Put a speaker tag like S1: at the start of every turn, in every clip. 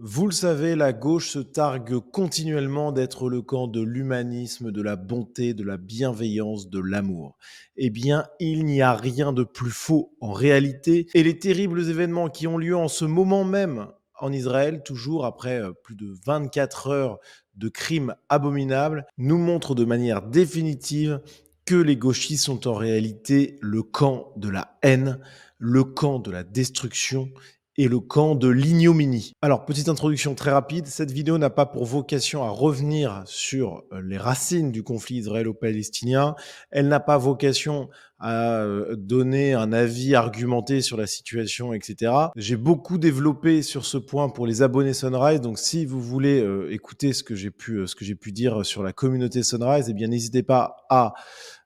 S1: Vous le savez, la gauche se targue continuellement d'être le camp de l'humanisme, de la bonté, de la bienveillance, de l'amour. Eh bien, il n'y a rien de plus faux en réalité. Et les terribles événements qui ont lieu en ce moment même en Israël, toujours après plus de 24 heures de crimes abominables, nous montrent de manière définitive que les gauchistes sont en réalité le camp de la haine, le camp de la destruction et le camp de l'ignominie. Alors, petite introduction très rapide, cette vidéo n'a pas pour vocation à revenir sur les racines du conflit israélo-palestinien, elle n'a pas vocation à donner un avis argumenté sur la situation, etc. J'ai beaucoup développé sur ce point pour les abonnés Sunrise, donc si vous voulez écouter ce que j'ai pu dire sur la communauté Sunrise, eh bien n'hésitez pas à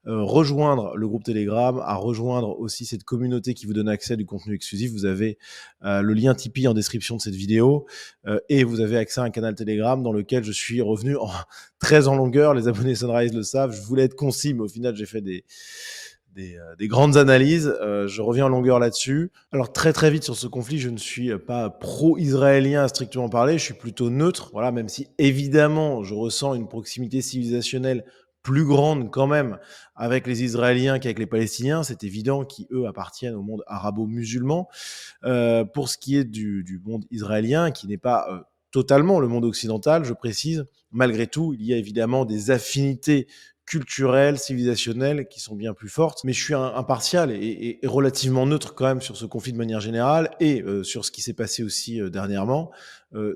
S1: rejoindre le groupe Telegram, à rejoindre aussi cette communauté qui vous donne accès à du contenu exclusif. Vous avez le lien Tipeee en description de cette vidéo et vous avez accès à un canal Telegram dans lequel je suis revenu très en longueur. Les abonnés Sunrise le savent. Je voulais être concis, mais au final, j'ai fait des grandes analyses. Je reviens en longueur là-dessus. Alors très vite sur ce conflit, je ne suis pas pro-israélien à strictement parler, je suis plutôt neutre, voilà, même si évidemment je ressens une proximité civilisationnelle plus grande quand même avec les Israéliens qu'avec les Palestiniens. C'est évident qui, eux, appartiennent au monde arabo-musulman. Pour ce qui est du monde israélien, qui n'est pas totalement le monde occidental, je précise, malgré tout, il y a évidemment des affinités culturelles, civilisationnelles qui sont bien plus fortes. Mais je suis impartial et relativement neutre quand même sur ce conflit de manière générale et sur ce qui s'est passé aussi dernièrement.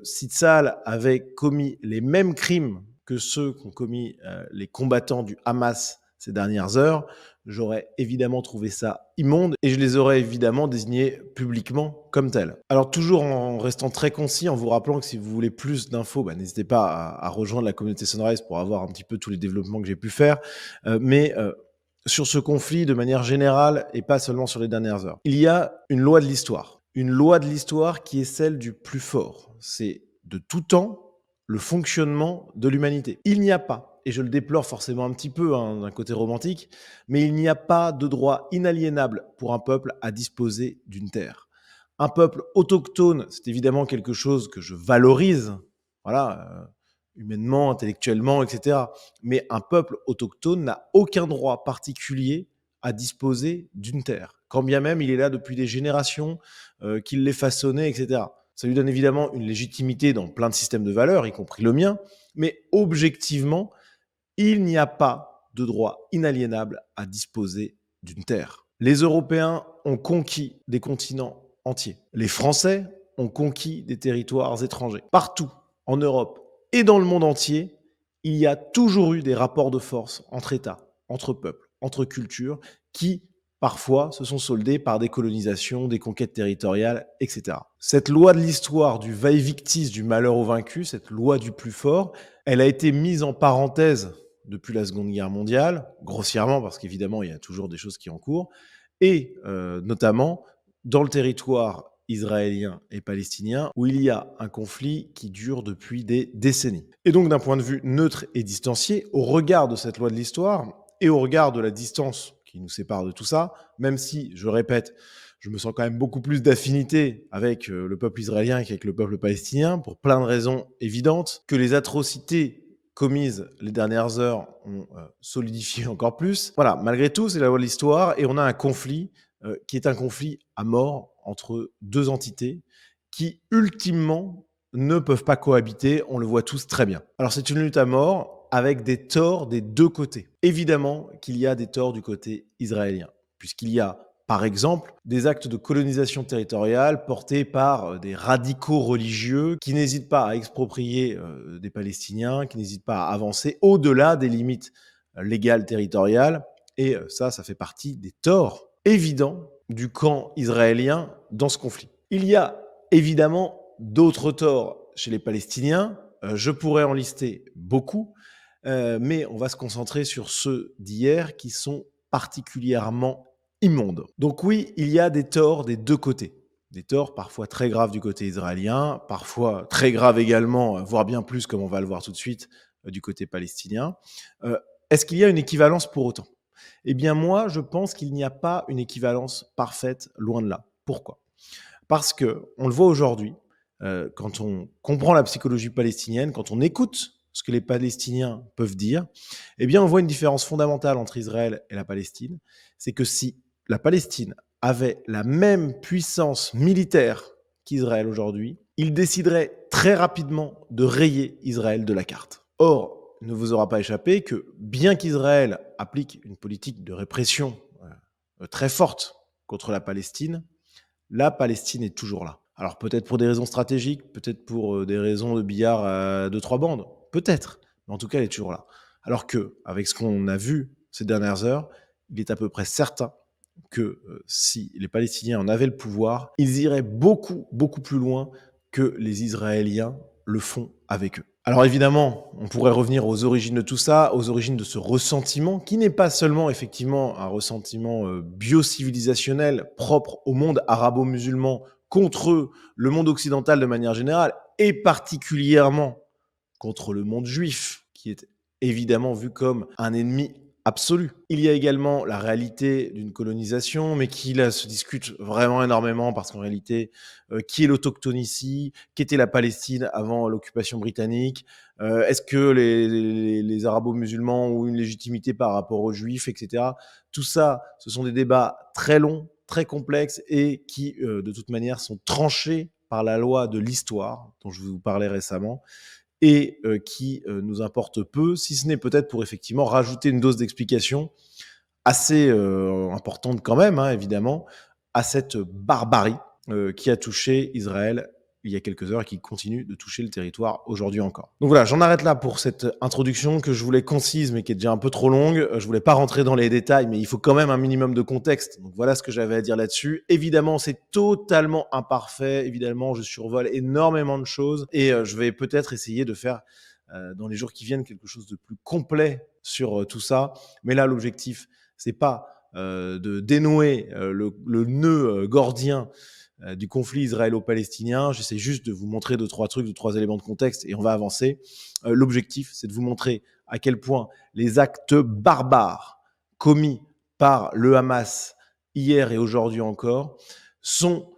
S1: Si Tzal avait commis les mêmes crimes que ceux qu'ont commis les combattants du Hamas ces dernières heures, j'aurais évidemment trouvé ça immonde et je les aurais évidemment désignés publiquement comme tels. Alors toujours en restant très concis, en vous rappelant que si vous voulez plus d'infos, n'hésitez pas à rejoindre la communauté Sunrise pour avoir un petit peu tous les développements que j'ai pu faire. Mais sur ce conflit de manière générale et pas seulement sur les dernières heures, il y a une loi de l'histoire. Une loi de l'histoire qui est celle du plus fort. C'est de tout temps le fonctionnement de l'humanité. Il n'y a pas, et je le déplore forcément un petit peu d'un côté romantique, mais il n'y a pas de droit inaliénable pour un peuple à disposer d'une terre. Un peuple autochtone, c'est évidemment quelque chose que je valorise, voilà, humainement, intellectuellement, etc. Mais un peuple autochtone n'a aucun droit particulier à disposer d'une terre, quand bien même il est là depuis des générations, qu'il l'ait façonné, etc. Ça lui donne évidemment une légitimité dans plein de systèmes de valeurs, y compris le mien, mais objectivement, il n'y a pas de droit inaliénable à disposer d'une terre. Les Européens ont conquis des continents entiers. Les Français ont conquis des territoires étrangers. Partout, en Europe et dans le monde entier, il y a toujours eu des rapports de force entre États, entre peuples, entre cultures, qui parfois se sont soldés par des colonisations, des conquêtes territoriales, etc. Cette loi de l'histoire du vae-victis, du malheur au vaincu, cette loi du plus fort, elle a été mise en parenthèse depuis la Seconde Guerre mondiale, grossièrement parce qu'évidemment il y a toujours des choses qui sont en cours, et notamment dans le territoire israélien et palestinien, où il y a un conflit qui dure depuis des décennies. Et donc d'un point de vue neutre et distancié, au regard de cette loi de l'histoire, et au regard de la distance qui nous sépare de tout ça, même si, je répète, je me sens quand même beaucoup plus d'affinité avec le peuple israélien qu'avec le peuple palestinien, pour plein de raisons évidentes, que les atrocités commises les dernières heures ont solidifié encore plus. Voilà, malgré tout, c'est la loi de l'histoire et on a un conflit qui est un conflit à mort entre deux entités qui, ultimement, ne peuvent pas cohabiter, on le voit tous très bien. Alors c'est une lutte à mort avec des torts des deux côtés. Évidemment qu'il y a des torts du côté israélien, puisqu'il y a par exemple, des actes de colonisation territoriale portés par des radicaux religieux qui n'hésitent pas à exproprier des Palestiniens, qui n'hésitent pas à avancer au-delà des limites légales territoriales. Et ça fait partie des torts évidents du camp israélien dans ce conflit. Il y a évidemment d'autres torts chez les Palestiniens. Je pourrais en lister beaucoup, mais on va se concentrer sur ceux d'hier qui sont particulièrement immonde. Donc oui, il y a des torts des deux côtés. Des torts parfois très graves du côté israélien, parfois très graves également, voire bien plus, comme on va le voir tout de suite, du côté palestinien. Est-ce qu'il y a une équivalence pour autant? Eh bien moi, je pense qu'il n'y a pas une équivalence parfaite, loin de là. Pourquoi? Parce que, on le voit aujourd'hui, quand on comprend la psychologie palestinienne, quand on écoute ce que les Palestiniens peuvent dire, eh bien, on voit une différence fondamentale entre Israël et la Palestine. C'est que si la Palestine avait la même puissance militaire qu'Israël aujourd'hui, il déciderait très rapidement de rayer Israël de la carte. Or, il ne vous aura pas échappé que bien qu'Israël applique une politique de répression très forte contre la Palestine est toujours là. Alors peut-être pour des raisons stratégiques, peut-être pour des raisons de billard de trois bandes, peut-être, mais en tout cas elle est toujours là. Alors que, avec ce qu'on a vu ces dernières heures, il est à peu près certain que si les Palestiniens en avaient le pouvoir, ils iraient beaucoup, beaucoup plus loin que les Israéliens le font avec eux. Alors évidemment, on pourrait revenir aux origines de tout ça, aux origines de ce ressentiment, qui n'est pas seulement effectivement un ressentiment bio-civilisationnel propre au monde arabo-musulman contre le monde occidental de manière générale, et particulièrement contre le monde juif, qui est évidemment vu comme un ennemi absolu. Il y a également la réalité d'une colonisation, mais qui là se discute vraiment énormément parce qu'en réalité, qui est l'autochtone ici? Qu'était la Palestine avant l'occupation britannique? Est-ce que les arabo-musulmans ont une légitimité par rapport aux juifs, etc. Tout ça, ce sont des débats très longs, très complexes et qui, de toute manière, sont tranchés par la loi de l'histoire, dont je vous parlais récemment, et qui nous importe peu, si ce n'est peut-être pour effectivement rajouter une dose d'explication assez importante quand même, hein, évidemment, à cette barbarie qui a touché Israël il y a quelques heures et qui continue de toucher le territoire aujourd'hui encore. Donc voilà, j'en arrête là pour cette introduction que je voulais concise mais qui est déjà un peu trop longue. Je voulais pas rentrer dans les détails, mais il faut quand même un minimum de contexte. Donc voilà ce que j'avais à dire là-dessus. Évidemment, c'est totalement imparfait. Évidemment, je survole énormément de choses et je vais peut-être essayer de faire dans les jours qui viennent quelque chose de plus complet sur tout ça. Mais là, l'objectif, c'est pas de dénouer le nœud gordien du conflit israélo-palestinien. J'essaie juste de vous montrer deux, trois trucs, deux, trois éléments de contexte et on va avancer. L'objectif, c'est de vous montrer à quel point les actes barbares commis par le Hamas hier et aujourd'hui encore sont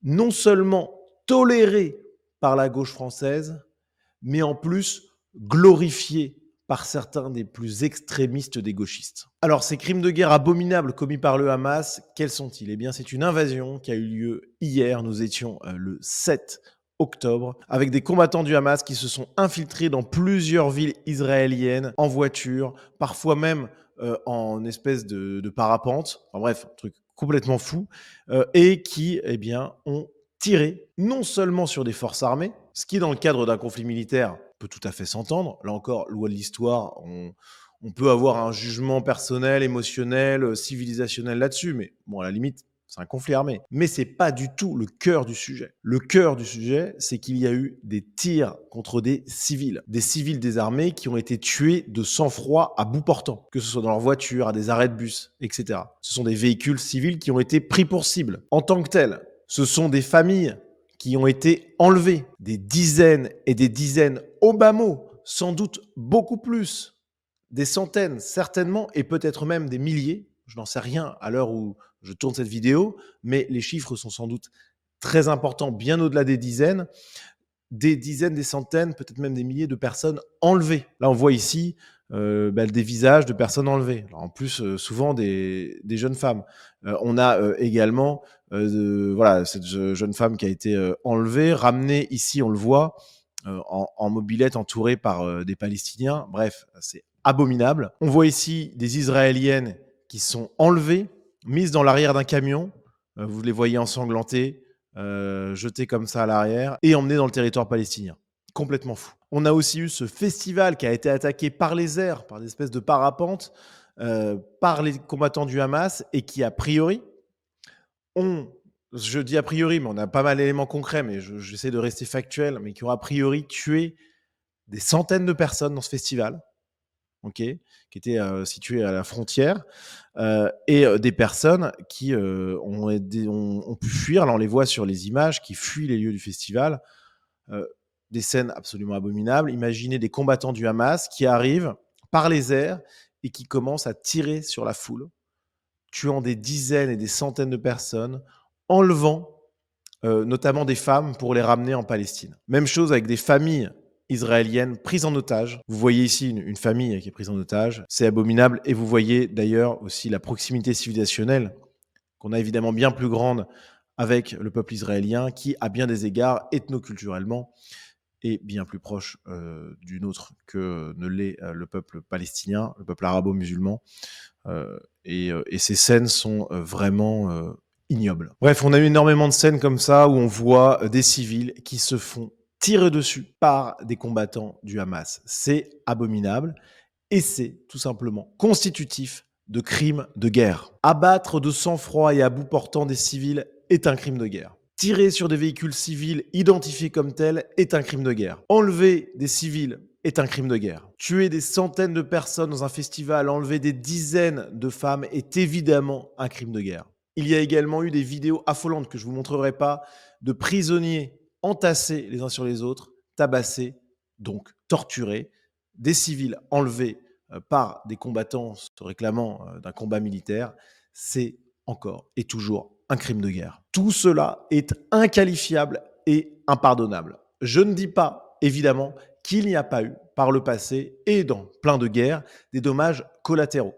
S1: non seulement tolérés par la gauche française, mais en plus glorifiés par certains des plus extrémistes des gauchistes. Alors, ces crimes de guerre abominables commis par le Hamas, quels sont-ils? Eh bien, c'est une invasion qui a eu lieu hier. Nous étions le 7 octobre, avec des combattants du Hamas qui se sont infiltrés dans plusieurs villes israéliennes en voiture, parfois même en espèce de parapente. En bref, un truc complètement fou, et qui, eh bien, ont tiré non seulement sur des forces armées, ce qui, dans le cadre d'un conflit militaire, peut tout à fait s'entendre. Là encore, loi de l'histoire, on peut avoir un jugement personnel, émotionnel, civilisationnel là-dessus, mais bon, à la limite, c'est un conflit armé. Mais c'est pas du tout le cœur du sujet. Le cœur du sujet, c'est qu'il y a eu des tirs contre des civils désarmés qui ont été tués de sang-froid à bout portant, que ce soit dans leur voiture, à des arrêts de bus, etc. Ce sont des véhicules civils qui ont été pris pour cible. En tant que tels, ce sont des familles qui ont été enlevés, des dizaines et des dizaines, au bas mot, sans doute beaucoup plus, des centaines certainement, et peut-être même des milliers, je n'en sais rien à l'heure où je tourne cette vidéo, mais les chiffres sont sans doute très importants, bien au-delà des dizaines, des centaines, peut-être même des milliers de personnes enlevées. Là, on voit ici des visages de personnes enlevées. Alors, en plus, souvent des jeunes femmes. On a également voilà, cette jeune femme qui a été enlevée, ramenée ici, on le voit, en mobilette entourée par des Palestiniens. Bref, c'est abominable. On voit ici des Israéliennes qui sont enlevées, mises dans l'arrière d'un camion. Vous les voyez ensanglantées, jetées comme ça à l'arrière et emmenées dans le territoire palestinien. Complètement fou. On a aussi eu ce festival qui a été attaqué par les airs, par des espèces de parapentes, par les combattants du Hamas et qui, a priori, je dis a priori, mais on a pas mal d'éléments concrets, mais j'essaie de rester factuel, mais qui ont a priori tué des centaines de personnes dans ce festival, ok, qui était situé à la frontière, et des personnes qui ont pu fuir. Là, on les voit sur les images, qui fuient les lieux du festival. Des scènes absolument abominables. Imaginez des combattants du Hamas qui arrivent par les airs et qui commencent à tirer sur la foule, tuant des dizaines et des centaines de personnes, enlevant notamment des femmes, pour les ramener en Palestine. Même chose avec des familles israéliennes prises en otage. Vous voyez ici une famille qui est prise en otage. C'est abominable. Et vous voyez d'ailleurs aussi la proximité civilisationnelle qu'on a évidemment bien plus grande avec le peuple israélien qui, à bien des égards, ethnoculturellement, est bien plus proche du nôtre que ne l'est le peuple palestinien, le peuple arabo-musulman. Et ces scènes sont vraiment ignobles. Bref, on a eu énormément de scènes comme ça où on voit des civils qui se font tirer dessus par des combattants du Hamas. C'est abominable et c'est tout simplement constitutif de crimes de guerre. Abattre de sang-froid et à bout portant des civils est un crime de guerre. Tirer sur des véhicules civils identifiés comme tels est un crime de guerre. Enlever des civils est un crime de guerre. Tuer des centaines de personnes dans un festival, enlever des dizaines de femmes est évidemment un crime de guerre. Il y a également eu des vidéos affolantes que je ne vous montrerai pas de prisonniers entassés les uns sur les autres, tabassés, donc torturés, des civils enlevés par des combattants se réclamant d'un combat militaire. C'est encore et toujours un crime de guerre. Tout cela est inqualifiable et impardonnable. Je ne dis pas, évidemment, qu'il n'y a pas eu, par le passé et dans plein de guerres, des dommages collatéraux.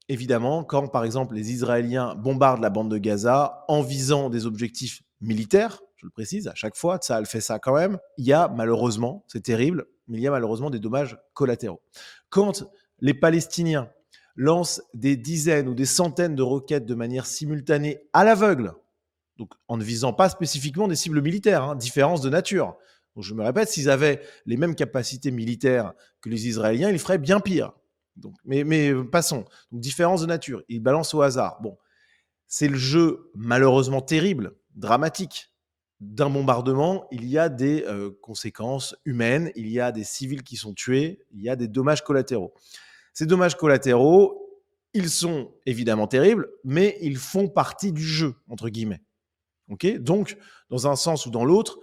S1: Évidemment, quand, par exemple, les Israéliens bombardent la bande de Gaza en visant des objectifs militaires, je le précise, à chaque fois, Tsahal fait ça quand même, il y a malheureusement, c'est terrible, mais il y a malheureusement des dommages collatéraux. Quand les Palestiniens lancent des dizaines ou des centaines de roquettes de manière simultanée à l'aveugle, donc en ne visant pas spécifiquement des cibles militaires, différence de nature. Donc je me répète, s'ils avaient les mêmes capacités militaires que les Israéliens, ils feraient bien pire. Donc, mais passons. Donc différence de nature, ils balancent au hasard. Bon, c'est le jeu malheureusement terrible, dramatique d'un bombardement. Il y a des conséquences humaines, il y a des civils qui sont tués, il y a des dommages collatéraux. Ces dommages collatéraux, ils sont évidemment terribles, mais ils font partie du jeu, entre guillemets. Okay, donc, dans un sens ou dans l'autre,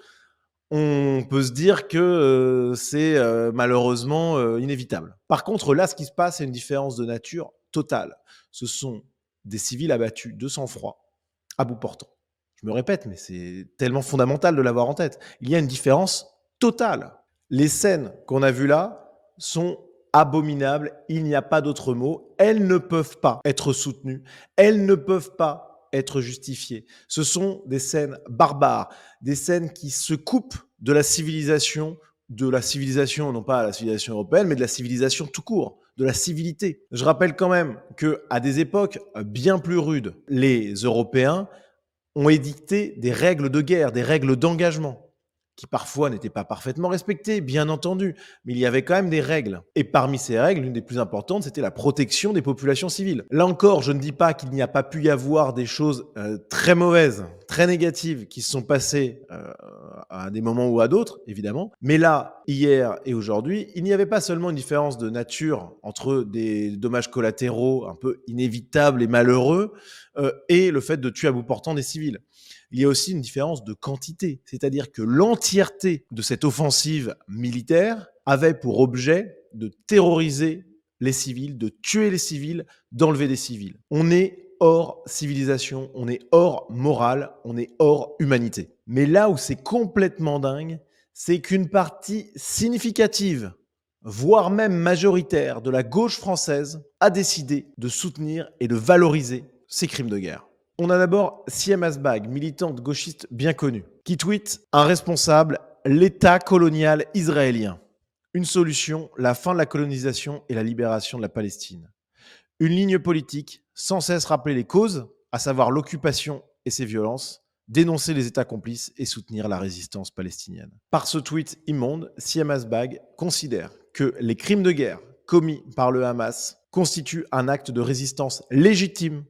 S1: on peut se dire que c'est malheureusement inévitable. Par contre, là, ce qui se passe, c'est une différence de nature totale. Ce sont des civils abattus de sang-froid, à bout portant. Je me répète, mais c'est tellement fondamental de l'avoir en tête. Il y a une différence totale. Les scènes qu'on a vues là sont abominables, il n'y a pas d'autre mot. Elles ne peuvent pas être soutenues, elles ne peuvent pas être justifiées. Ce sont des scènes barbares, des scènes qui se coupent de la civilisation, non pas la civilisation européenne, mais de la civilisation tout court, de la civilité. Je rappelle quand même qu'à des époques bien plus rudes, les Européens ont édicté des règles de guerre, des règles d'engagement, qui parfois n'étaient pas parfaitement respectées, bien entendu, mais il y avait quand même des règles. Et parmi ces règles, l'une des plus importantes, c'était la protection des populations civiles. Là encore, je ne dis pas qu'il n'y a pas pu y avoir des choses très mauvaises, très négatives, qui se sont passées à des moments ou à d'autres, évidemment. Mais là, hier et aujourd'hui, il n'y avait pas seulement une différence de nature entre des dommages collatéraux un peu inévitables et malheureux et le fait de tuer à bout portant des civils. Il y a aussi une différence de quantité, c'est-à-dire que l'entièreté de cette offensive militaire avait pour objet de terroriser les civils, de tuer les civils, d'enlever des civils. On est hors civilisation, on est hors morale, on est hors humanité. Mais là où c'est complètement dingue, c'est qu'une partie significative, voire même majoritaire de la gauche française a décidé de soutenir et de valoriser ces crimes de guerre. On a d'abord Siem Asbag, militante gauchiste bien connue, qui tweet « Un responsable, l'État colonial israélien. Une solution, la fin de la colonisation et la libération de la Palestine. Une ligne politique, sans cesse rappeler les causes, à savoir l'occupation et ses violences, dénoncer les États complices et soutenir la résistance palestinienne. » Par ce tweet immonde, Siem Asbag considère que les crimes de guerre commis par le Hamas constituent un acte de résistance légitime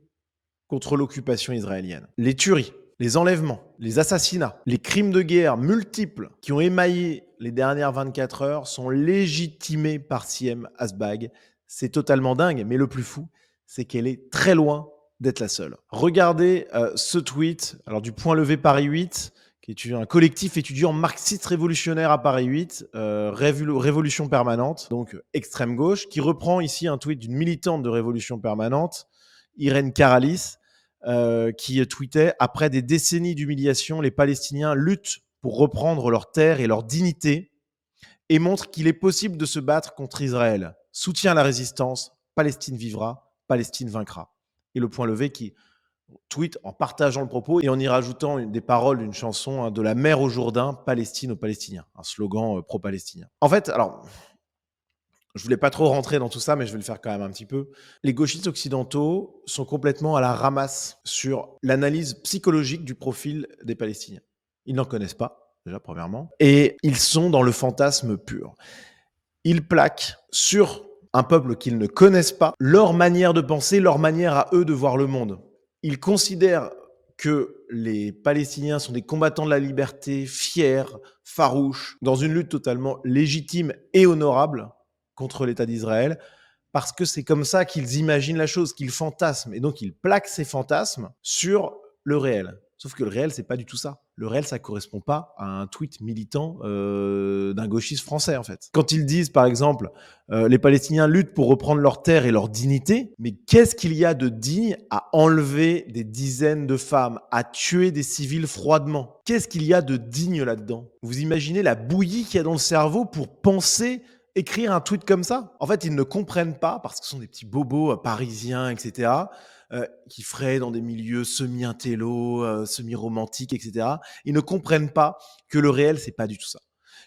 S1: contre l'occupation israélienne. Les tueries, les enlèvements, les assassinats, les crimes de guerre multiples qui ont émaillé les dernières 24 heures sont légitimés par Siem Asbag. C'est totalement dingue, mais le plus fou, c'est qu'elle est très loin d'être la seule. Regardez ce tweet alors du Point Levé Paris 8, qui est un collectif étudiant marxiste révolutionnaire à Paris 8, Révolution Permanente, donc extrême gauche, qui reprend ici un tweet d'une militante de Révolution Permanente, Irène Karalis, qui tweetait: «Après des décennies d'humiliation, les Palestiniens luttent pour reprendre leurs terres et leur dignité et montrent qu'il est possible de se battre contre Israël. Soutien à la résistance, Palestine vivra, Palestine vaincra.» Et le point levé qui tweet en partageant le propos et en y rajoutant des paroles d'une chanson, de la mer au Jourdain, Palestine aux Palestiniens, un slogan pro-palestinien. En fait, alors, je voulais pas trop rentrer dans tout ça, mais je vais le faire quand même un petit peu. Les gauchistes occidentaux sont complètement à la ramasse sur l'analyse psychologique du profil des Palestiniens. Ils n'en connaissent pas, déjà, premièrement, et ils sont dans le fantasme pur. Ils plaquent sur un peuple qu'ils ne connaissent pas leur manière de penser, leur manière à eux de voir le monde. Ils considèrent que les Palestiniens sont des combattants de la liberté, fiers, farouches, dans une lutte totalement légitime et honorable contre l'État d'Israël, parce que c'est comme ça qu'ils imaginent la chose, qu'ils fantasment. Et donc, ils plaquent ces fantasmes sur le réel. Sauf que le réel, c'est pas du tout ça. Le réel, ça correspond pas à un tweet militant d'un gauchiste français, en fait. Quand ils disent, par exemple, les Palestiniens luttent pour reprendre leurs terres et leur dignité, mais qu'est-ce qu'il y a de digne à enlever des dizaines de femmes, à tuer des civils froidement? Qu'est-ce qu'il y a de digne là-dedans? Vous imaginez la bouillie qu'il y a dans le cerveau pour penser écrire un tweet comme ça? En fait, ils ne comprennent pas, parce que ce sont des petits bobos parisiens, etc., qui feraient dans des milieux semi-intello, semi-romantiques, etc. Ils ne comprennent pas que le réel, c'est pas du tout ça.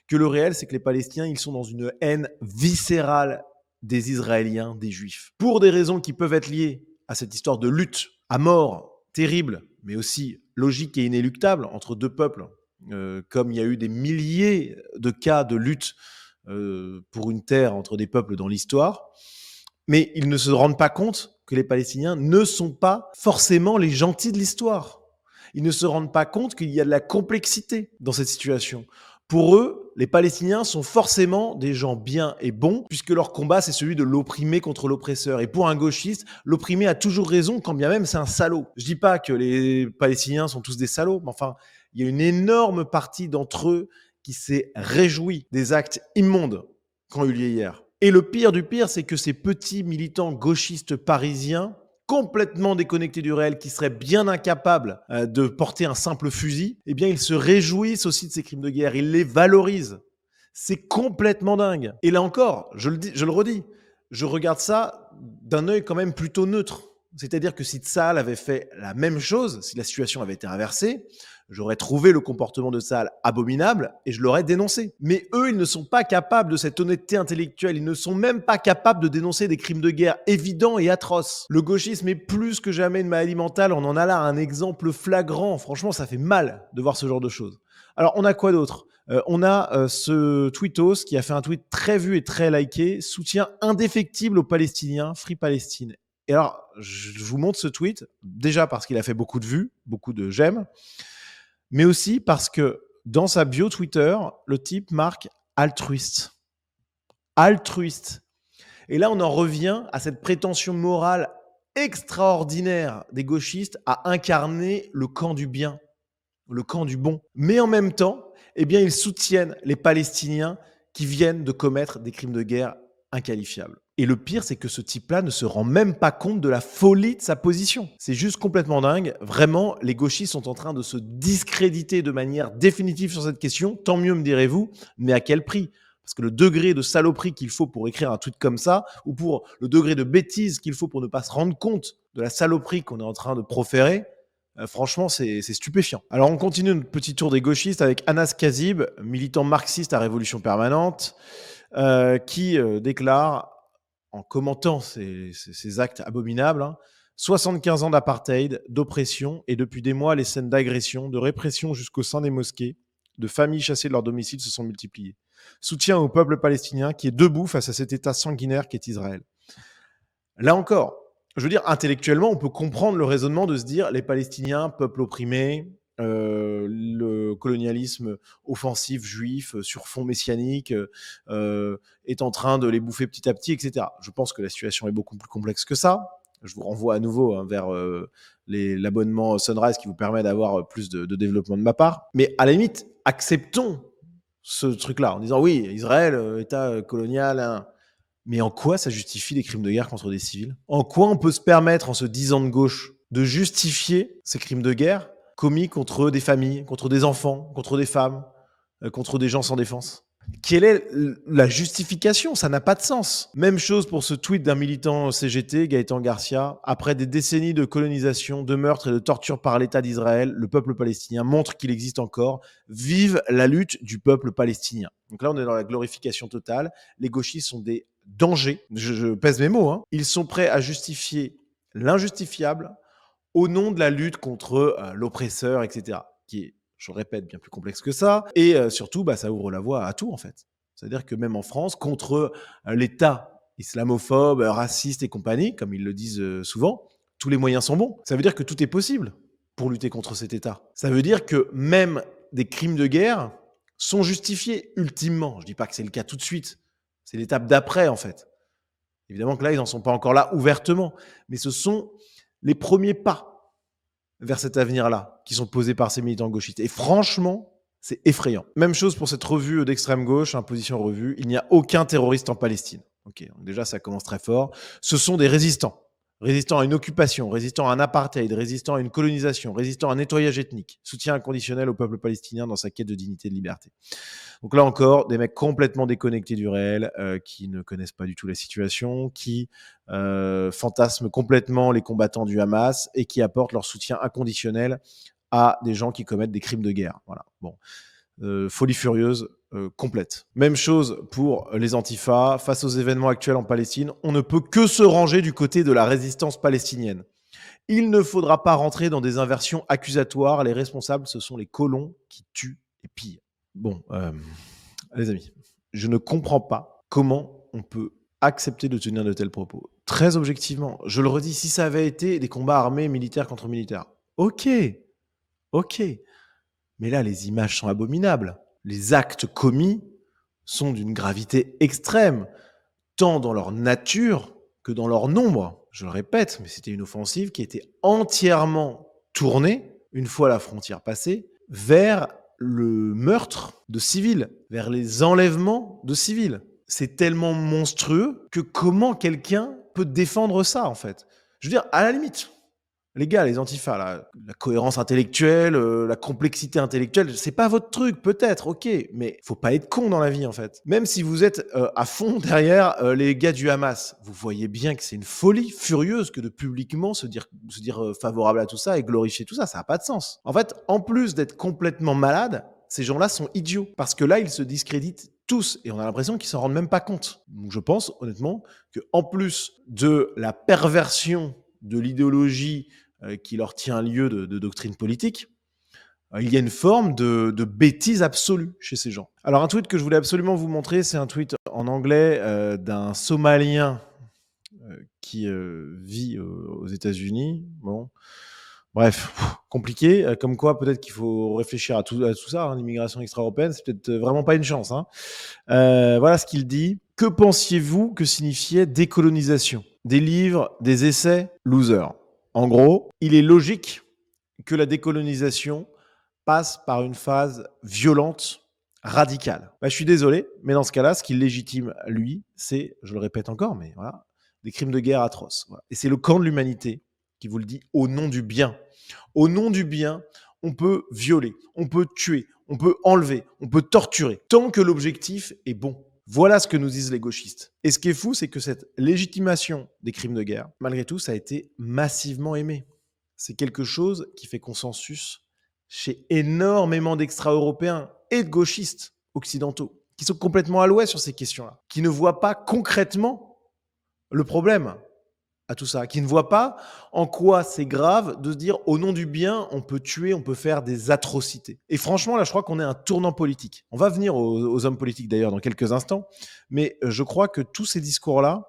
S1: Que le réel, c'est que les Palestiniens, ils sont dans une haine viscérale des Israéliens, des Juifs. Pour des raisons qui peuvent être liées à cette histoire de lutte à mort terrible, mais aussi logique et inéluctable entre deux peuples, comme il y a eu des milliers de cas de lutte pour une terre entre des peuples dans l'histoire, mais ils ne se rendent pas compte que les Palestiniens ne sont pas forcément les gentils de l'histoire. Ils ne se rendent pas compte qu'il y a de la complexité dans cette situation. Pour eux, les Palestiniens sont forcément des gens bien et bons, puisque leur combat, c'est celui de l'opprimé contre l'oppresseur. Et pour un gauchiste, l'opprimé a toujours raison, quand bien même c'est un salaud. Je dis pas que les Palestiniens sont tous des salauds, mais enfin, il y a une énorme partie d'entre eux qui s'est réjoui des actes immondes qu'ont eu lieu hier. Et le pire du pire, c'est que ces petits militants gauchistes parisiens, complètement déconnectés du réel, qui seraient bien incapables de porter un simple fusil, eh bien, ils se réjouissent aussi de ces crimes de guerre. Ils les valorisent. C'est complètement dingue. Et là encore, je le redis, je regarde ça d'un œil quand même plutôt neutre. C'est-à-dire que si Tsahal avait fait la même chose, si la situation avait été inversée, j'aurais trouvé le comportement de Tsahal abominable et je l'aurais dénoncé. Mais eux, ils ne sont pas capables de cette honnêteté intellectuelle. Ils ne sont même pas capables de dénoncer des crimes de guerre évidents et atroces. Le gauchisme est plus que jamais une maladie mentale. On en a là un exemple flagrant. Franchement, ça fait mal de voir ce genre de choses. Alors, on a quoi d'autre? On a ce tweetos qui a fait un tweet très vu et très liké, soutien indéfectible aux Palestiniens, Free Palestine. Et alors, je vous montre ce tweet, déjà parce qu'il a fait beaucoup de vues, beaucoup de j'aime, mais aussi parce que dans sa bio Twitter, le type marque altruiste. Altruiste. Et là, on en revient à cette prétention morale extraordinaire des gauchistes à incarner le camp du bien, le camp du bon. Mais en même temps, eh bien, ils soutiennent les Palestiniens qui viennent de commettre des crimes de guerre inqualifiables. Et le pire, c'est que ce type-là ne se rend même pas compte de la folie de sa position. C'est juste complètement dingue. Vraiment, les gauchistes sont en train de se discréditer de manière définitive sur cette question. Tant mieux, me direz-vous, mais à quel prix? Parce que le degré de saloperie qu'il faut pour écrire un tweet comme ça, ou pour le degré de bêtise qu'il faut pour ne pas se rendre compte de la saloperie qu'on est en train de proférer, franchement, c'est stupéfiant. Alors, on continue notre petit tour des gauchistes avec Anas Kazib, militant marxiste à Révolution Permanente, qui déclare, en commentant ces actes abominables, 75 ans d'apartheid, d'oppression, et depuis des mois, les scènes d'agression, de répression jusqu'au sein des mosquées, de familles chassées de leur domicile se sont multipliées. Soutien au peuple palestinien qui est debout face à cet État sanguinaire qu'est Israël. Là encore, je veux dire, intellectuellement, on peut comprendre le raisonnement de se dire les Palestiniens, peuple opprimé, le colonialisme offensif juif sur fond messianique est en train de les bouffer petit à petit, etc. Je pense que la situation est beaucoup plus complexe que ça. Je vous renvoie à nouveau vers l'abonnement Sunrise qui vous permet d'avoir plus de développement de ma part. Mais à la limite, acceptons ce truc-là en disant oui, Israël, État colonial, hein. Mais en quoi ça justifie des crimes de guerre contre des civils? En quoi on peut se permettre, en se disant de gauche, de justifier ces crimes de guerre commis contre des familles, contre des enfants, contre des femmes, contre des gens sans défense. Quelle est la justification? Ça n'a pas de sens. Même chose pour ce tweet d'un militant CGT, Gaëtan Garcia. Après des décennies de colonisation, de meurtres et de tortures par l'État d'Israël, le peuple palestinien montre qu'il existe encore. Vive la lutte du peuple palestinien. Donc là, on est dans la glorification totale. Les gauchistes sont des dangers. Je pèse mes mots, hein. Ils sont prêts à justifier l'injustifiable au nom de la lutte contre l'oppresseur, etc. Qui est, je le répète, bien plus complexe que ça. Et surtout, ça ouvre la voie à tout, en fait. C'est-à-dire que même en France, contre l'État islamophobe, raciste et compagnie, comme ils le disent souvent, tous les moyens sont bons. Ça veut dire que tout est possible pour lutter contre cet État. Ça veut dire que même des crimes de guerre sont justifiés ultimement. Je ne dis pas que c'est le cas tout de suite. C'est l'étape d'après, en fait. Évidemment que là, ils n'en sont pas encore là ouvertement. Mais ce sont les premiers pas vers cet avenir-là qui sont posés par ces militants gauchistes. Et franchement, c'est effrayant. Même chose pour cette revue d'extrême gauche, Position Revue. Il n'y a aucun terroriste en Palestine. Ok, donc déjà, ça commence très fort. Ce sont des résistants. Résistants à une occupation, résistants à un apartheid, résistants à une colonisation, résistants à un nettoyage ethnique, soutien inconditionnel au peuple palestinien dans sa quête de dignité et de liberté. Donc là encore, des mecs complètement déconnectés du réel, qui ne connaissent pas du tout la situation, qui fantasment complètement les combattants du Hamas et qui apportent leur soutien inconditionnel à des gens qui commettent des crimes de guerre. Voilà. Bon, folie furieuse complète. Même chose pour les antifas. Face aux événements actuels en Palestine, on ne peut que se ranger du côté de la résistance palestinienne. Il ne faudra pas rentrer dans des inversions accusatoires. Les responsables, ce sont les colons qui tuent et pillent. Bon, les amis, je ne comprends pas comment on peut accepter de tenir de tels propos. Très objectivement, je le redis, si ça avait été des combats armés militaires contre militaires, ok, mais là, les images sont abominables. Les actes commis sont d'une gravité extrême, tant dans leur nature que dans leur nombre. Je le répète, mais c'était une offensive qui était entièrement tournée, une fois la frontière passée, vers le meurtre de civils, vers les enlèvements de civils. C'est tellement monstrueux que comment quelqu'un peut défendre ça, en fait? Je veux dire, à la limite, les gars, les antifas, la cohérence intellectuelle, la complexité intellectuelle, c'est pas votre truc, peut-être, ok, mais faut pas être con dans la vie, en fait. Même si vous êtes à fond derrière les gars du Hamas, vous voyez bien que c'est une folie furieuse que de publiquement se dire favorable à tout ça et glorifier tout ça, ça n'a pas de sens. En fait, en plus d'être complètement malades, ces gens-là sont idiots, parce que là, ils se discréditent tous, et on a l'impression qu'ils s'en rendent même pas compte. Donc je pense, honnêtement, qu'en plus de la perversion de l'idéologie qui leur tient lieu de doctrine politique, il y a une forme de bêtise absolue chez ces gens. Alors un tweet que je voulais absolument vous montrer, c'est un tweet en anglais d'un Somalien qui vit aux États-Unis. Bon, bref, compliqué. Comme quoi, peut-être qu'il faut réfléchir à tout ça. Hein, l'immigration extra-européenne, c'est peut-être vraiment pas une chance. Hein. Voilà ce qu'il dit. Que pensiez-vous que signifiait décolonisation? Des livres, des essais, loser. En gros, il est logique que la décolonisation passe par une phase violente, radicale. Je suis désolé, mais dans ce cas-là, ce qui légitime, lui, c'est, je le répète encore, mais voilà, des crimes de guerre atroces. Voilà. Et c'est le camp de l'humanité qui vous le dit au nom du bien. Au nom du bien, on peut violer, on peut tuer, on peut enlever, on peut torturer, tant que l'objectif est bon. Voilà ce que nous disent les gauchistes. Et ce qui est fou, c'est que cette légitimation des crimes de guerre, malgré tout, ça a été massivement aimé. C'est quelque chose qui fait consensus chez énormément d'extra-européens et de gauchistes occidentaux, qui sont complètement à l'ouest sur ces questions-là, qui ne voient pas concrètement le problème à tout ça, qui ne voient pas en quoi c'est grave de se dire au nom du bien, on peut tuer, on peut faire des atrocités. Et franchement, là, je crois qu'on est à un tournant politique. On va venir aux hommes politiques d'ailleurs dans quelques instants, mais je crois que tous ces discours-là,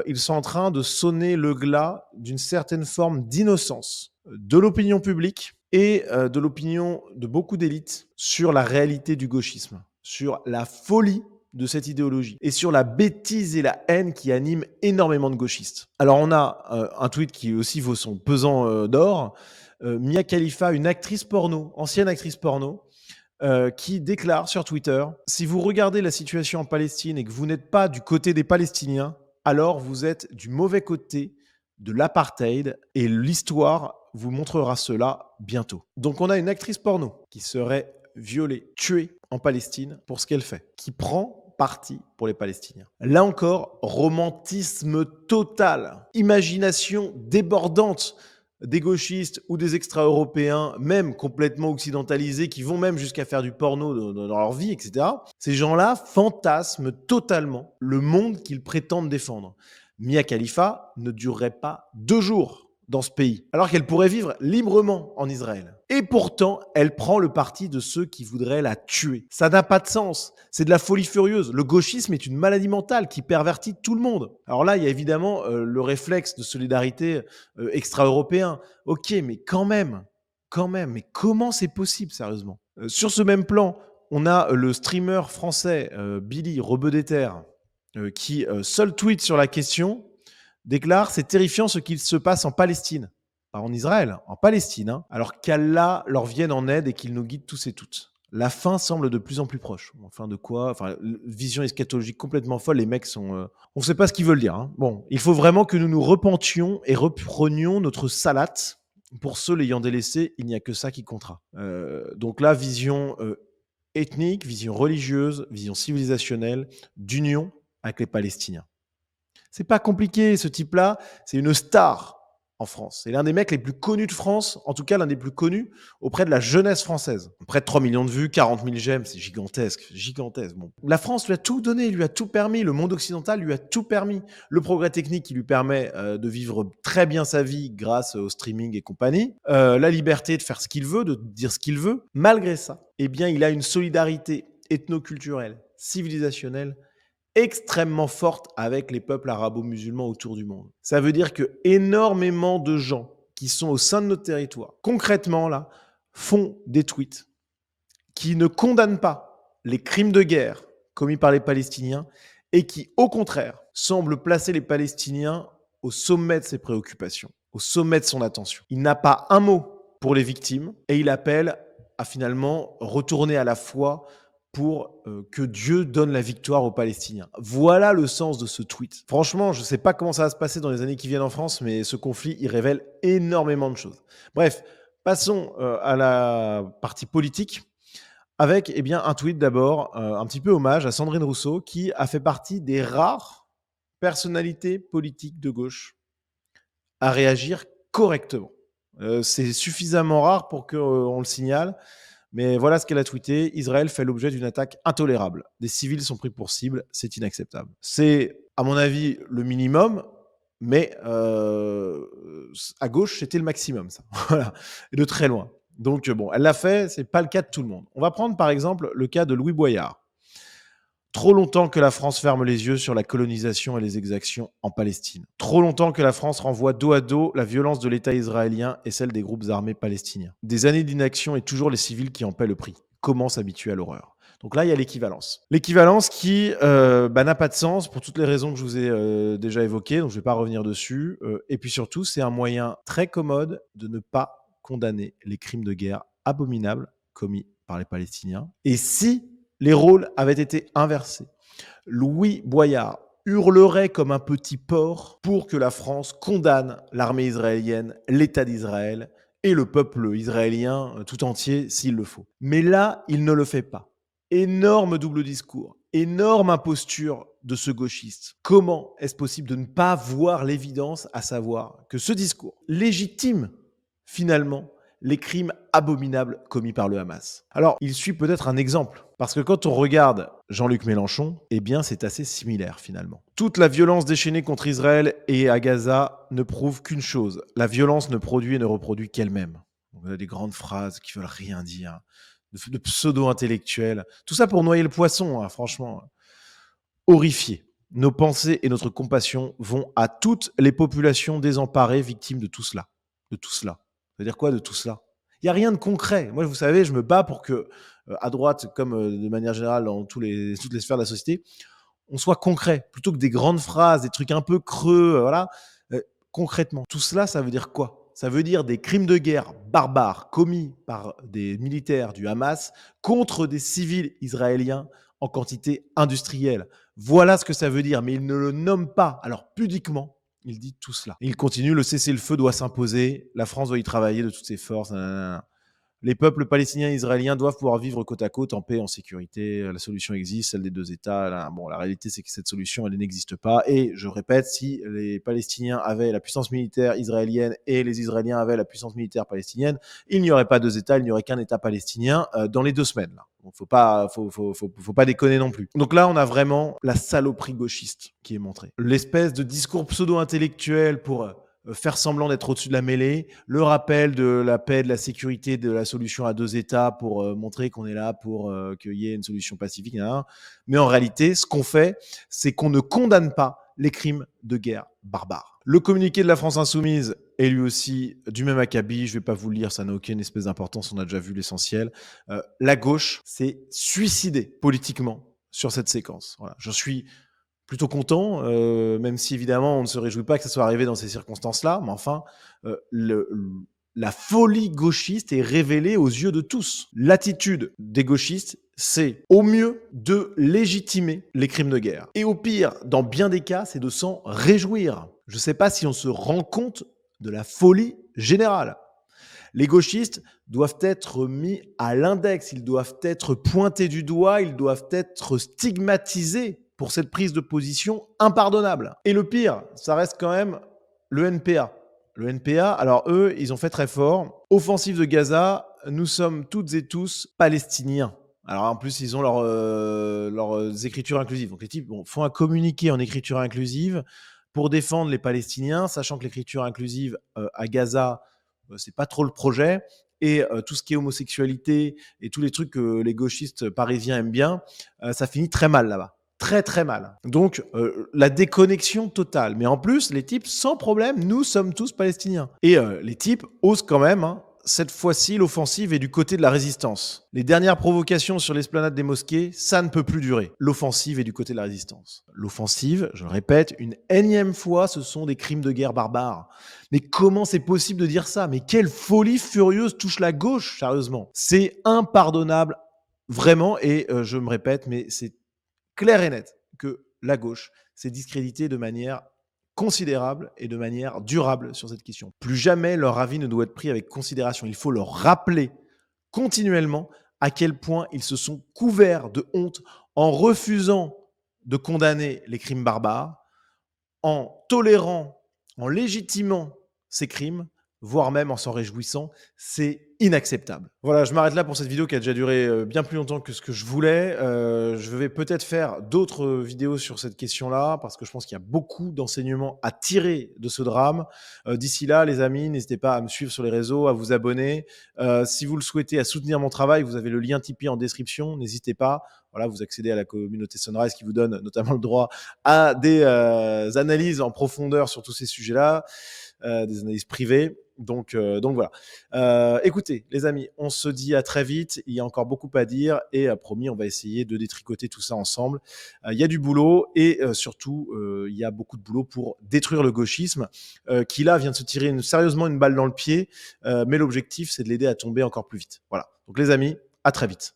S1: ils sont en train de sonner le glas d'une certaine forme d'innocence de l'opinion publique et de l'opinion de beaucoup d'élites sur la réalité du gauchisme, sur la folie de cette idéologie et sur la bêtise et la haine qui animent énormément de gauchistes. Alors on a un tweet qui aussi vaut son pesant d'or. Mia Khalifa, une actrice porno, ancienne actrice porno, qui déclare sur Twitter « Si vous regardez la situation en Palestine et que vous n'êtes pas du côté des Palestiniens, alors vous êtes du mauvais côté de l'apartheid et l'histoire vous montrera cela bientôt. Donc on a une actrice porno qui serait violée, tuée en Palestine pour ce qu'elle fait, qui prend parti pour les Palestiniens. Là encore, romantisme total, imagination débordante des gauchistes ou des extra-européens, même complètement occidentalisés, qui vont même jusqu'à faire du porno dans leur vie, etc. Ces gens-là fantasment totalement le monde qu'ils prétendent défendre. Mia Khalifa ne durerait pas 2 jours dans ce pays, alors qu'elle pourrait vivre librement en Israël. Et pourtant, elle prend le parti de ceux qui voudraient la tuer. Ça n'a pas de sens. C'est de la folie furieuse. Le gauchisme est une maladie mentale qui pervertit tout le monde. Alors là, il y a évidemment le réflexe de solidarité extra-européen. Ok, mais quand même, mais comment c'est possible, sérieusement? Sur ce même plan, on a le streamer français Billy Rebeu des Terres, qui, seul tweet sur la question, déclare: c'est terrifiant ce qu'il se passe en Palestine. Pas en Israël, en Palestine, hein, alors qu'Allah leur vienne en aide et qu'il nous guide tous et toutes. La fin semble de plus en plus proche. Enfin, de quoi? Enfin, vision eschatologique complètement folle. Les mecs sont. On ne sait pas ce qu'ils veulent dire, hein. Bon, il faut vraiment que nous nous repentions et reprenions notre salate. Pour ceux l'ayant délaissé, il n'y a que ça qui comptera. Donc là, vision ethnique, vision religieuse, vision civilisationnelle, d'union avec les Palestiniens. C'est pas compliqué, ce type-là, c'est une star en France. C'est l'un des mecs les plus connus de France, en tout cas l'un des plus connus auprès de la jeunesse française. Près de 3 millions de vues, 40 000 j'aime, c'est gigantesque, gigantesque. Bon. La France lui a tout donné, lui a tout permis, le monde occidental lui a tout permis. Le progrès technique qui lui permet de vivre très bien sa vie grâce au streaming et compagnie, la liberté de faire ce qu'il veut, de dire ce qu'il veut. Malgré ça, eh bien, il a une solidarité ethno-culturelle, civilisationnelle, extrêmement forte avec les peuples arabo-musulmans autour du monde. Ça veut dire que énormément de gens qui sont au sein de notre territoire, concrètement là, font des tweets qui ne condamnent pas les crimes de guerre commis par les Palestiniens et qui, au contraire, semblent placer les Palestiniens au sommet de ses préoccupations, au sommet de son attention. Il n'a pas un mot pour les victimes et il appelle à finalement retourner à la foi pour que Dieu donne la victoire aux Palestiniens. Voilà le sens de ce tweet. Franchement, je ne sais pas comment ça va se passer dans les années qui viennent en France, mais ce conflit, il révèle énormément de choses. Bref, passons à la partie politique avec eh bien, un tweet d'abord, un petit peu hommage à Sandrine Rousseau, qui a fait partie des rares personnalités politiques de gauche à réagir correctement. C'est suffisamment rare pour qu'on le signale. Mais voilà ce qu'elle a tweeté. Israël fait l'objet d'une attaque intolérable. Des civils sont pris pour cible. C'est inacceptable. C'est, à mon avis, le minimum. Mais à gauche, c'était le maximum, ça. Voilà. Et de très loin. Donc, bon, elle l'a fait. C'est pas le cas de tout le monde. On va prendre, par exemple, le cas de Louis Boyard. Trop longtemps que la France ferme les yeux sur la colonisation et les exactions en Palestine. Trop longtemps que la France renvoie dos à dos la violence de l'État israélien et celle des groupes armés palestiniens. Des années d'inaction et toujours les civils qui en paient le prix. Comment s'habituer à l'horreur? Donc là, il y a l'équivalence. L'équivalence qui n'a pas de sens pour toutes les raisons que je vous ai déjà évoquées, donc je ne vais pas revenir dessus. Et puis surtout, c'est un moyen très commode de ne pas condamner les crimes de guerre abominables commis par les Palestiniens. Et si les rôles avaient été inversés, Louis Boyard hurlerait comme un petit porc pour que la France condamne l'armée israélienne, l'État d'Israël et le peuple israélien tout entier s'il le faut. Mais là, il ne le fait pas. Énorme double discours, énorme imposture de ce gauchiste. Comment est-ce possible de ne pas voir l'évidence, à savoir que ce discours légitime finalement les crimes abominables commis par le Hamas? Alors, il suit peut-être un exemple, parce que quand on regarde Jean-Luc Mélenchon, eh bien, c'est assez similaire finalement. Toute la violence déchaînée contre Israël et à Gaza ne prouve qu'une chose: la violence ne produit et ne reproduit qu'elle-même. On a des grandes phrases qui veulent rien dire, de pseudo-intellectuels, tout ça pour noyer le poisson, hein, franchement. Horrifiés. Nos pensées et notre compassion vont à toutes les populations désemparées, victimes de tout cela. De tout cela. Ça veut dire quoi, de tout cela? Il n'y a rien de concret. Moi, vous savez, je me bats pour que, à droite, comme de manière générale dans toutes les sphères de la société, on soit concret, plutôt que des grandes phrases, des trucs un peu creux, voilà. Concrètement, tout cela, ça veut dire quoi? Ça veut dire des crimes de guerre barbares commis par des militaires du Hamas contre des civils israéliens en quantité industrielle. Voilà ce que ça veut dire, mais ils ne le nomment pas. Alors, pudiquement, Il dit tout cela. Il continue, le cessez-le-feu doit s'imposer, la France doit y travailler de toutes ses forces. Nanana. Les peuples palestiniens et israéliens doivent pouvoir vivre côte à côte en paix, en sécurité. La solution existe, celle des deux États. Là, bon, la réalité, c'est que cette solution, elle n'existe pas. Et je répète, si les Palestiniens avaient la puissance militaire israélienne et les Israéliens avaient la puissance militaire palestinienne, il n'y aurait pas deux États, il n'y aurait qu'un État palestinien dans les 2 semaines. Là. Donc, faut pas déconner non plus. Donc là, on a vraiment la saloperie gauchiste qui est montrée. L'espèce de discours pseudo-intellectuel pour faire semblant d'être au-dessus de la mêlée, le rappel de la paix, de la sécurité, de la solution à deux États pour montrer qu'on est là pour qu'il y ait une solution pacifique. Hein. Mais en réalité, ce qu'on fait, c'est qu'on ne condamne pas les crimes de guerre barbares. Le communiqué de la France Insoumise est lui aussi du même acabit. Je ne vais pas vous le lire, ça n'a aucune espèce d'importance, on a déjà vu l'essentiel. La gauche s'est suicidée politiquement sur cette séquence. Voilà. Je suis plutôt content, même si évidemment on ne se réjouit pas que ça soit arrivé dans ces circonstances-là, mais enfin, la folie gauchiste est révélée aux yeux de tous. L'attitude des gauchistes, c'est au mieux de légitimer les crimes de guerre. Et au pire, dans bien des cas, c'est de s'en réjouir. Je ne sais pas si on se rend compte de la folie générale. Les gauchistes doivent être mis à l'index, ils doivent être pointés du doigt, ils doivent être stigmatisés pour cette prise de position impardonnable. Et le pire, ça reste quand même le NPA. Le NPA, alors eux, ils ont fait très fort. Offensive de Gaza, nous sommes toutes et tous palestiniens. Alors en plus, ils ont leurs écritures inclusives. Donc les types font un communiqué en écriture inclusive pour défendre les Palestiniens, sachant que l'écriture inclusive à Gaza, c'est pas trop le projet. Et tout ce qui est homosexualité et tous les trucs que les gauchistes parisiens aiment bien, ça finit très mal là-bas. Très très mal. Donc la déconnexion totale. Mais en plus, les types, sans problème, nous sommes tous palestiniens. Et les types osent quand même, hein, cette fois-ci, l'offensive est du côté de la résistance. Les dernières provocations sur l'esplanade des mosquées, ça ne peut plus durer. L'offensive est du côté de la résistance. L'offensive, je le répète, une énième fois, ce sont des crimes de guerre barbares. Mais comment c'est possible de dire ça? Mais quelle folie furieuse touche la gauche, sérieusement. C'est impardonnable, vraiment, et je me répète, mais c'est clair et net que la gauche s'est discréditée de manière considérable et de manière durable sur cette question. Plus jamais leur avis ne doit être pris avec considération. Il faut leur rappeler continuellement à quel point ils se sont couverts de honte en refusant de condamner les crimes barbares, en tolérant, en légitimant ces crimes, voire même en s'en réjouissant. C'est inacceptable. Voilà, je m'arrête là pour cette vidéo qui a déjà duré bien plus longtemps que ce que je voulais. Je vais peut-être faire d'autres vidéos sur cette question-là, parce que je pense qu'il y a beaucoup d'enseignements à tirer de ce drame. D'ici là, les amis, n'hésitez pas à me suivre sur les réseaux, à vous abonner. Si vous le souhaitez, à soutenir mon travail, vous avez le lien Tipeee en description. N'hésitez pas. Voilà, vous accédez à la communauté Sunrise qui vous donne notamment le droit à des analyses en profondeur sur tous ces sujets-là, des analyses privées. Donc voilà. Écoutez, les amis, on se dit à très vite. Il y a encore beaucoup à dire et promis, on va essayer de détricoter tout ça ensemble. Il y a du boulot et surtout, il y a beaucoup de boulot pour détruire le gauchisme qui là vient de se tirer sérieusement une balle dans le pied. Mais l'objectif, c'est de l'aider à tomber encore plus vite. Voilà. Donc les amis, à très vite.